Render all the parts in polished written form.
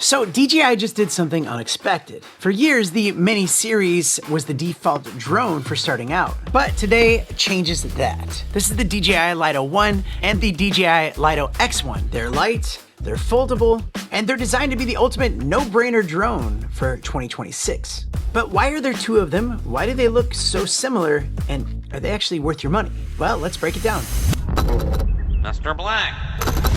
So DJI just did something unexpected. For years, the Mini series was the default drone for starting out, but today changes that. This is the DJI Lito 1 and the DJI Lito X1. They're light, they're foldable, and they're designed to be the ultimate no-brainer drone for 2026. But why are there two of them? Why do they look so similar? And are they actually worth your money? Well, let's break it down. MrBlack.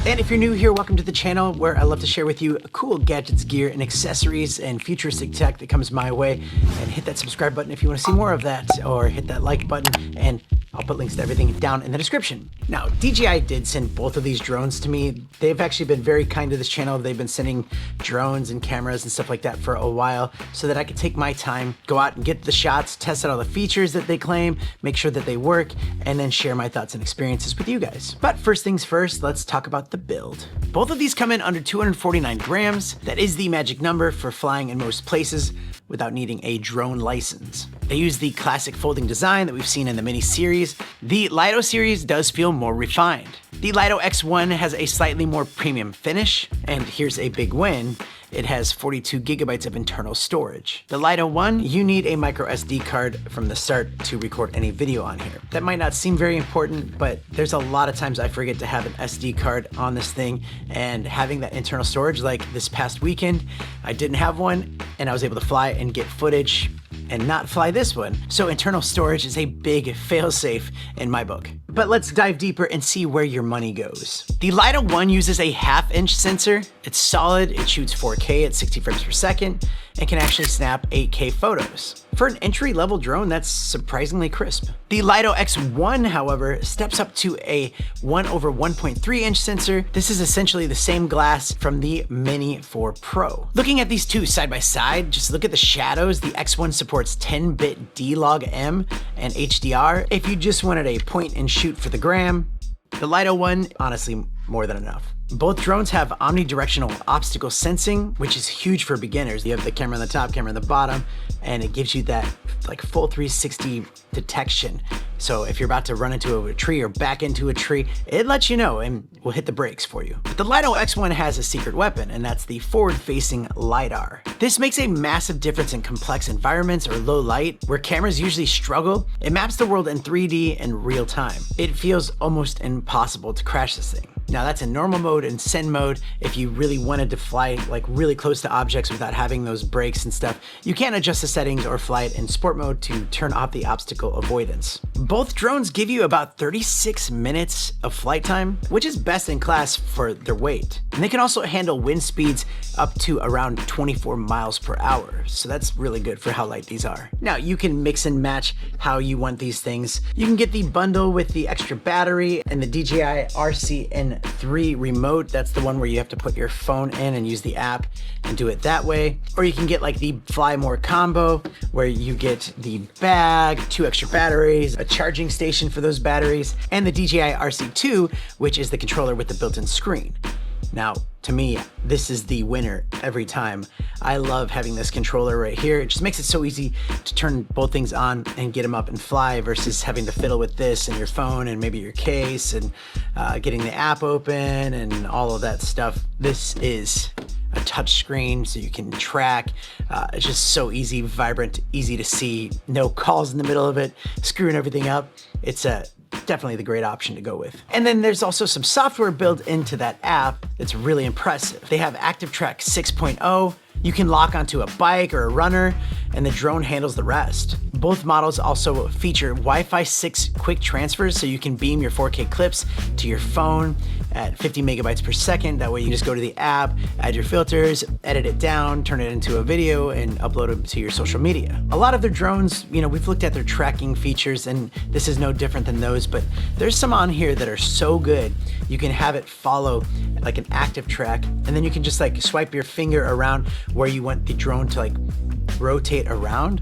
And if you're new here, welcome to the channel where I love to share with you cool gadgets, gear, and accessories and futuristic tech that comes my way. And hit that subscribe button if you want to see more of that, or hit that like button, and I'll put links to everything down in the description. Now, DJI did send both of these drones to me. They've actually been very kind to this channel. They've been sending drones and cameras and stuff like that for a while so that I could take my time, go out and get the shots, test out all the features that they claim, make sure that they work, and then share my thoughts and experiences with you guys. But first things first, let's talk about the build. Both of these come in under 249 grams. That is the magic number for flying in most places without needing a drone license. They use the classic folding design that we've seen in the Mini series. The Lito series does feel more refined. The Lito X1 has a slightly more premium finish, and here's a big win. It has 42 gigabytes of internal storage. The Lito 1, you need a MicroSD card from the start to record any video on here. That might not seem very important, but there's a lot of times I forget to have an SD card on this thing, and having that internal storage, like this past weekend, I didn't have one, and I was able to fly and get footage and not fly this one. So internal storage is a big failsafe in my book. But let's dive deeper and see where your money goes. The Lito 1 uses a 1/2-inch sensor. It's solid, it shoots 4K at 60 frames per second, and can actually snap 8K photos. For an entry-level drone, that's surprisingly crisp. The Lito X1, however, steps up to a 1/1.3-inch sensor. This is essentially the same glass from the Mini 4 Pro. Looking at these two side by side, just look at the shadows. The X1 supports 10-bit D-Log-M and HDR. If you just wanted a point and shoot for the gram, the Lito 1, honestly, more than enough. Both drones have omnidirectional obstacle sensing, which is huge for beginners. You have the camera on the top, camera on the bottom, and it gives you that like full 360 detection. So if you're about to run into a tree or back into a tree, it lets you know and will hit the brakes for you. But the Lito X1 has a secret weapon, and that's the forward-facing LiDAR. This makes a massive difference in complex environments or low light, where cameras usually struggle. It maps the world in 3D in real time. It feels almost impossible to crash this thing. Now that's in normal mode and send mode. If you really wanted to fly like really close to objects without having those brakes and stuff, you can adjust the settings or fly it in sport mode to turn off the obstacle avoidance. Both drones give you about 36 minutes of flight time, which is best in class for their weight. And they can also handle wind speeds up to around 24 miles per hour. So that's really good for how light these are. Now you can mix and match how you want these things. You can get the bundle with the extra battery and the DJI RCN3 remote. That's the one where you have to put your phone in and use the app and do it that way. Or you can get like the Fly More combo, where you get the bag, 2 extra batteries, a charging station for those batteries, and the DJI RC2, which is the controller with the built-in screen. Now, to me, this is the winner every time. I love having this controller right here. It just makes it so easy to turn both things on and get them up and fly versus having to fiddle with this and your phone and maybe your case and getting the app open and all of that stuff. This is a touch screen so you can track. It's just so easy, vibrant, easy to see. No calls in the middle of it, screwing everything up. It's definitely the great option to go with. And then there's also some software built into that app that's really impressive. They have Active Track 6.0. You can lock onto a bike or a runner, and the drone handles the rest. Both models also feature Wi-Fi 6 quick transfers, so you can beam your 4K clips to your phone at 50 megabytes per second. That way you just go to the app, add your filters, edit it down, turn it into a video, and upload it to your social media. A lot of their drones, you know, we've looked at their tracking features, and this is no different than those, but there's some on here that are so good. You can have it follow like an active track, and then you can just like swipe your finger around where you want the drone to like rotate around.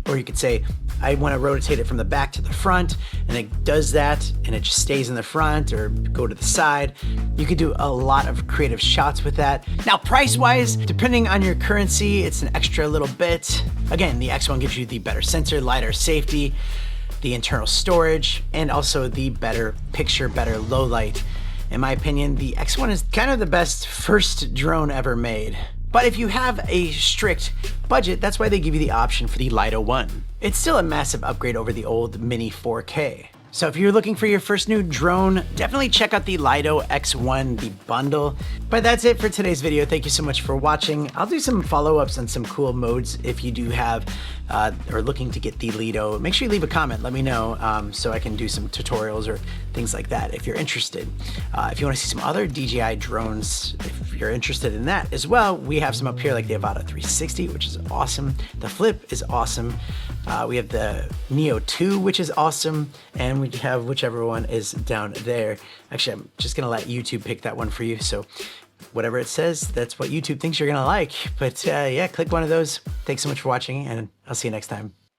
Or you could say, I want to rotate it from the back to the front, and it does that, and it just stays in the front, or go to the side. You could do a lot of creative shots with that. Now, price-wise, depending on your currency, it's an extra little bit. Again, the X1 gives you the better sensor, LiDAR safety, the internal storage, and also the better picture, better low light. In my opinion, the X1 is kind of the best first drone ever made. But if you have a strict budget, that's why they give you the option for the Lito 1. It's still a massive upgrade over the old Mini 4K. So if you're looking for your first new drone, definitely check out the Lito X1, the bundle. But that's it for today's video. Thank you so much for watching. I'll do some follow-ups on some cool modes if you do have or looking to get the Lito. Make sure you leave a comment, let me know so I can do some tutorials or things like that if you're interested. If you want to see some other DJI drones, if you're interested in that as well, we have some up here like the Avata 360, which is awesome. The Flip is awesome. We have the Neo 2, which is awesome, and we have whichever one is down there. Actually, I'm just gonna let YouTube pick that one for you. So whatever it says, that's what YouTube thinks you're gonna like. But yeah, click one of those. Thanks so much for watching, and I'll see you next time.